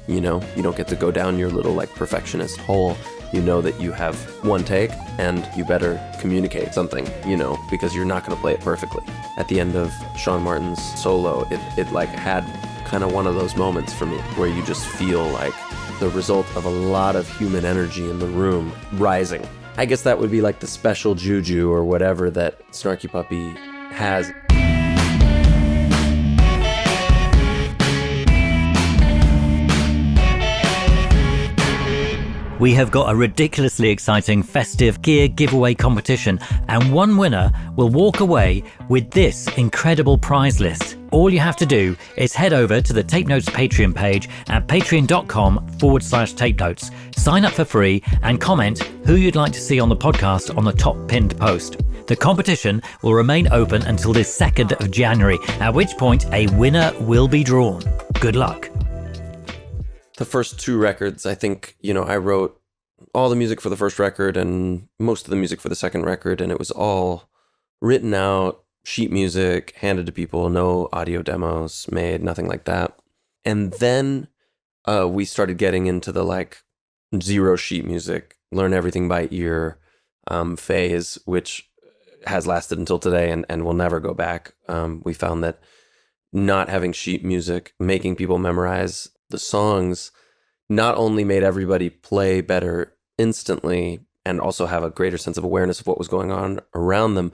You know, you don't get to go down your little like perfectionist hole. You know that you have one take and you better communicate something, you know, because you're not going to play it perfectly. At the end of Sean Martin's solo, it like had kind of one of those moments for me where you just feel like the result of a lot of human energy in the room rising. I guess that would be like the special juju or whatever that Snarky Puppy has. We have got a ridiculously exciting festive gear giveaway competition, and one winner will walk away with this incredible prize list. All you have to do is head over to the Tape Notes Patreon page at patreon.com/Tape Notes. Sign up for free and comment who you'd like to see on the podcast on the top pinned post. The competition will remain open until the 2nd of January, at which point a winner will be drawn. Good luck. The first two records, I think, you know, I wrote all the music for the first record and most of the music for the second record, and it was all written out, sheet music, handed to people, no audio demos made, nothing like that. And then we started getting into the like zero sheet music, learn everything by ear phase, which has lasted until today and will never go back. We found that not having sheet music, making people memorize the songs, not only made everybody play better instantly and also have a greater sense of awareness of what was going on around them,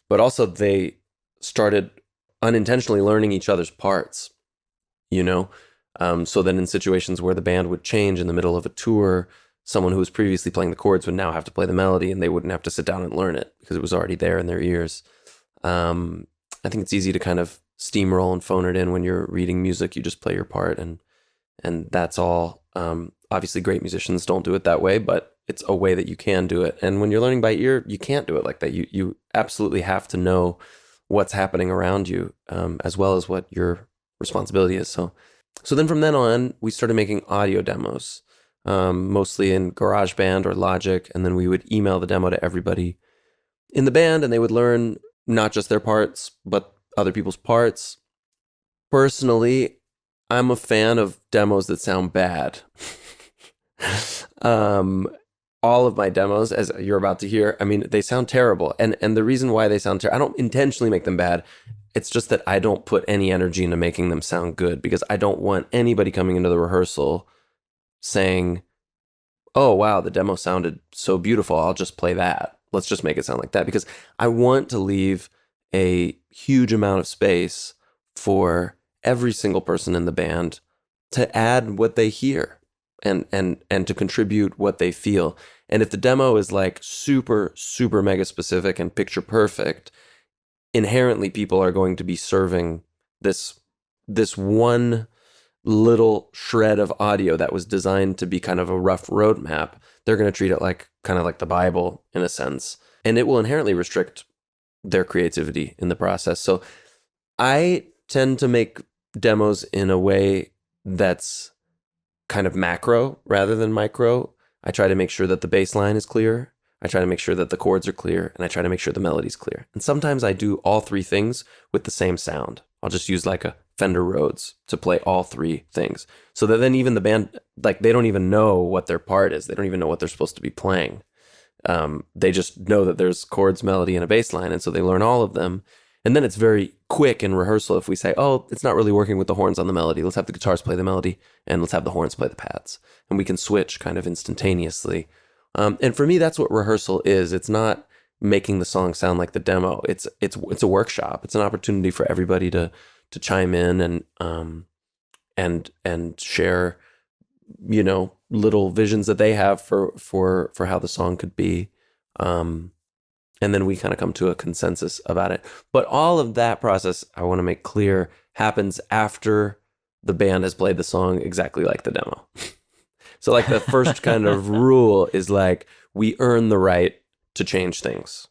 but also they started unintentionally learning each other's parts, you know? So then in situations where the band would change in the middle of a tour, someone who was previously playing the chords would now have to play the melody, and they wouldn't have to sit down and learn it because it was already there in their ears. I think it's easy to kind of steamroll and phone it in when you're reading music. You just play your part and that's all. Obviously, great musicians don't do it that way, but it's a way that you can do it. And when you're learning by ear, you can't do it like that. You absolutely have to know what's happening around you, as well as what your responsibility is. So then from then on, we started making audio demos, mostly in GarageBand or Logic, and then we would email the demo to everybody in the band, and they would learn not just their parts, but other people's parts. Personally, I'm a fan of demos that sound bad. All of my demos, as you're about to hear, I mean, they sound terrible. And the reason why they sound terrible, I don't intentionally make them bad. It's just that I don't put any energy into making them sound good because I don't want anybody coming into the rehearsal saying, oh, wow, the demo sounded so beautiful. I'll just play that. Let's just make it sound like that. Because I want to leave a huge amount of space for every single person in the band to add what they hear and to contribute what they feel. And if the demo is like super, super mega specific and picture perfect, inherently people are going to be serving this one little shred of audio that was designed to be kind of a rough roadmap. They're going to treat it like kind of like the Bible in a sense, and it will inherently restrict their creativity in the process. So I tend to make demos in a way that's kind of macro rather than micro. I try to make sure that the bass line is clear. I try to make sure that the chords are clear, and I try to make sure the melody's clear. And sometimes I do all three things with the same sound. I'll just use like a Fender Rhodes to play all three things. So that then even the band, like they don't even know what their part is. They don't even know what they're supposed to be playing. They just know that there's chords, melody, and a bass line. And so they learn all of them. And then it's very quick in rehearsal if we say, oh, it's not really working with the horns on the melody. Let's have the guitars play the melody and let's have the horns play the pads. And we can switch kind of instantaneously. And for me, that's what rehearsal is. It's not making the song sound like the demo. It's a workshop. It's an opportunity for everybody to chime in and share, you know, little visions that they have for how the song could be. And then we kind of come to a consensus about it. But all of that process, I want to make clear, happens after the band has played the song exactly like the demo. So like the first kind of rule is like, we earn the right to change things.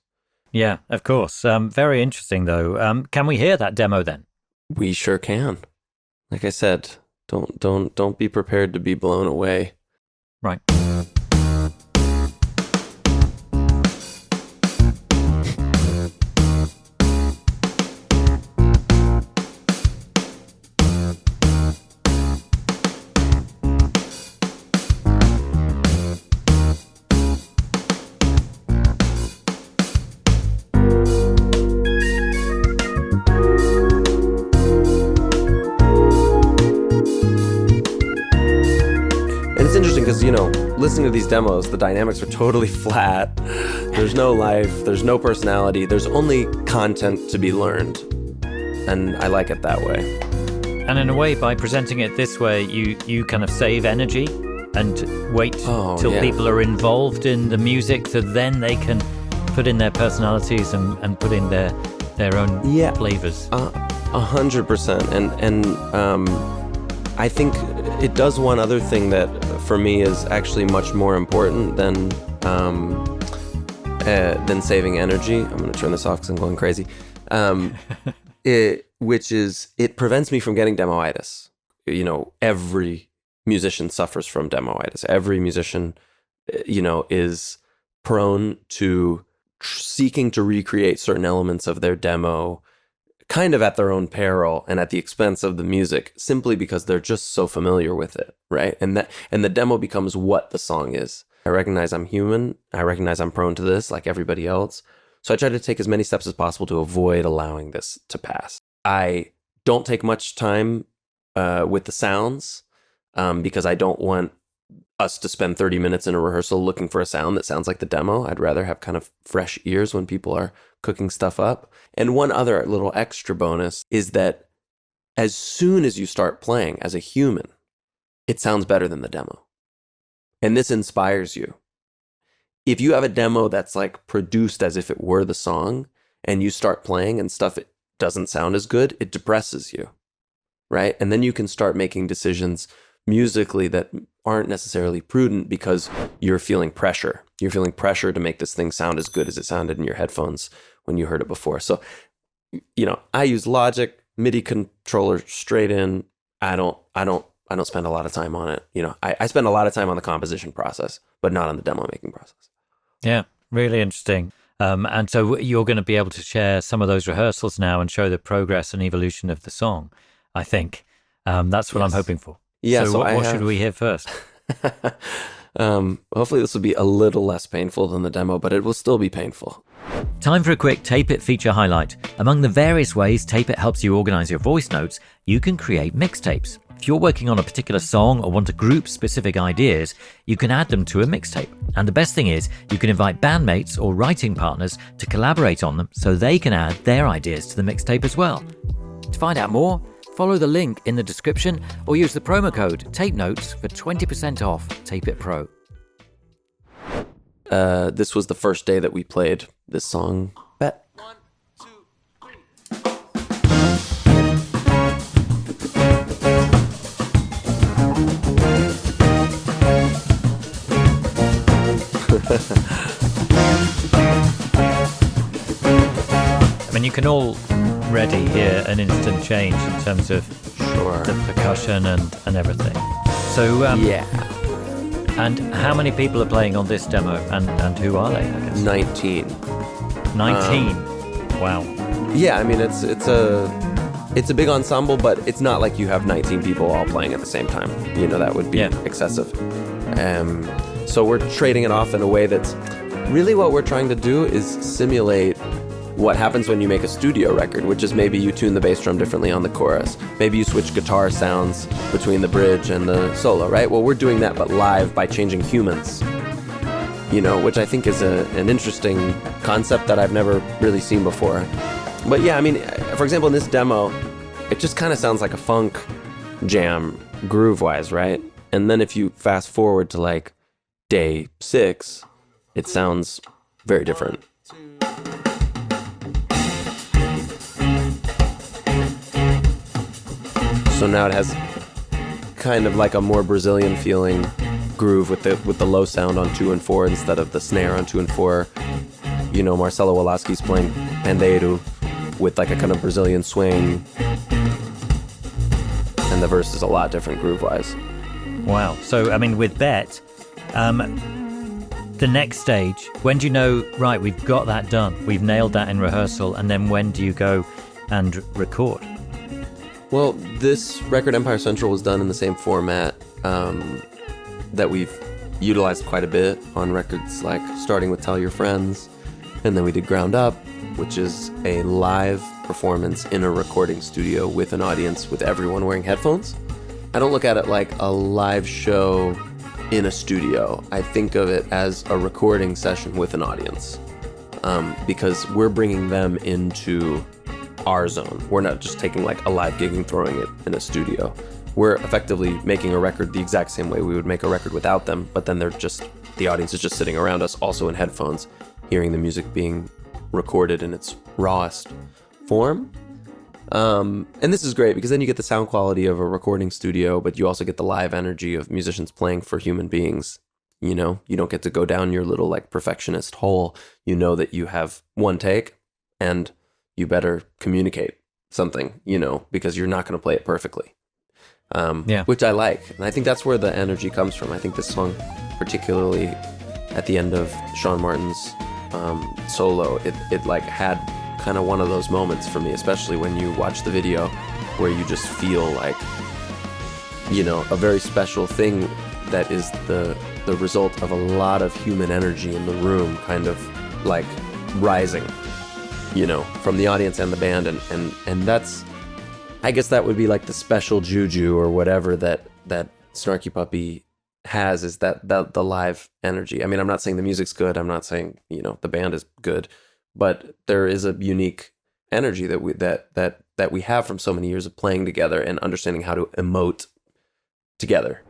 Yeah, of course. Very interesting though. Can we hear that demo then? We sure can. Like I said, don't be prepared to be blown away. Right. because, listening to these demos, the dynamics are totally flat. There's no life, there's no personality, there's only content to be learned. And I like it that way. And in a way, by presenting it this way, you kind of save energy and wait till people are involved in the music, so then they can put in their personalities and put in their own flavors. 100%. And I think it does one other thing that for me is actually much more important than saving energy. I'm going to turn this off because I'm going crazy. Which is, it prevents me from getting demoitis. Every musician suffers from demoitis. Every musician, is prone to seeking to recreate certain elements of their demo kind of at their own peril and at the expense of the music, simply because they're just so familiar with it, right? And the demo becomes what the song is. I recognize I'm human. I recognize I'm prone to this like everybody else. So I try to take as many steps as possible to avoid allowing this to pass. I don't take much time with the sounds because I don't want us to spend 30 minutes in a rehearsal looking for a sound that sounds like the demo. I'd rather have kind of fresh ears when people are cooking stuff up. And one other little extra bonus is that as soon as you start playing as a human, it sounds better than the demo. And this inspires you. If you have a demo that's like produced as if it were the song and you start playing and stuff it doesn't sound as good, it depresses you, right? And then you can start making decisions musically that aren't necessarily prudent because you're feeling pressure. You're feeling pressure to make this thing sound as good as it sounded in your headphones when you heard it before. So, I use Logic, MIDI controller straight in. I don't spend a lot of time on it. I spend a lot of time on the composition process, but not on the demo making process. Yeah, really interesting. And so you're going to be able to share some of those rehearsals now and show the progress and evolution of the song, I think. That's what I'm hoping for. Yeah, so what should we hear first? Hopefully this will be a little less painful than the demo, but it will still be painful. Time for a quick Tape It feature highlight. Among the various ways Tape It helps you organize your voice notes, you can create mixtapes. If you're working on a particular song or want to group specific ideas, you can add them to a mixtape. And the best thing is, you can invite bandmates or writing partners to collaborate on them so they can add their ideas to the mixtape as well. To find out more, follow the link in the description or use the promo code TAPENOTES for 20% off Tape It Pro. This was the first day that we played this song. Bet. 1, 2, 3. I mean, you can already hear an instant change in terms of the percussion and everything. So, And how many people are playing on this demo, and who are they, I guess? 19. 19? Wow. Yeah, I mean, it's a big ensemble, but it's not like you have 19 people all playing at the same time. That would be excessive. So we're trading it off in a way that's really what we're trying to do is simulate what happens when you make a studio record, which is maybe you tune the bass drum differently on the chorus. Maybe you switch guitar sounds between the bridge and the solo, right? Well, we're doing that, but live by changing humans, which I think is an interesting concept that I've never really seen before. But yeah, I mean, for example, in this demo, it just kind of sounds like a funk jam groove-wise, right? And then if you fast forward to like day 6, it sounds very different. So now it has kind of like a more Brazilian feeling groove with the low sound on 2 and 4 instead of the snare on 2 and 4. Marcelo Walasqui's playing pandeiro with like a kind of Brazilian swing. And the verse is a lot different groove-wise. Wow. So, I mean, with Bet, the next stage, when do you know, right, we've got that done, we've nailed that in rehearsal, and then when do you go and record? Well, this record, Empire Central, was done in the same format that we've utilized quite a bit on records like starting with Tell Your Friends, and then we did Ground Up, which is a live performance in a recording studio with an audience with everyone wearing headphones. I don't look at it like a live show in a studio. I think of it as a recording session with an audience, because we're bringing them into our zone. We're not just taking like a live gig and throwing it in a studio. We're effectively making a record the exact same way we would make a record without them, but then the audience is just sitting around us, also in headphones, hearing the music being recorded in its rawest form. And this is great because then you get the sound quality of a recording studio, but you also get the live energy of musicians playing for human beings. You know, you don't get to go down your little like perfectionist hole. You know that you have one take and you better communicate something, you know, because you're not going to play it perfectly. Which I like. And I think that's where the energy comes from. I think this song, particularly at the end of Sean Martin's solo, it like had kind of one of those moments for me, especially when you watch the video where you just feel like, you know, a very special thing that is the result of a lot of human energy in the room kind of like rising, you know, from the audience and the band. And that's, I guess that would be like the special juju or whatever that Snarky Puppy has, is that the live energy. I mean, I'm not saying the music's good. I'm not saying, you know, the band is good, but there is a unique energy that we have from so many years of playing together and understanding how to emote together.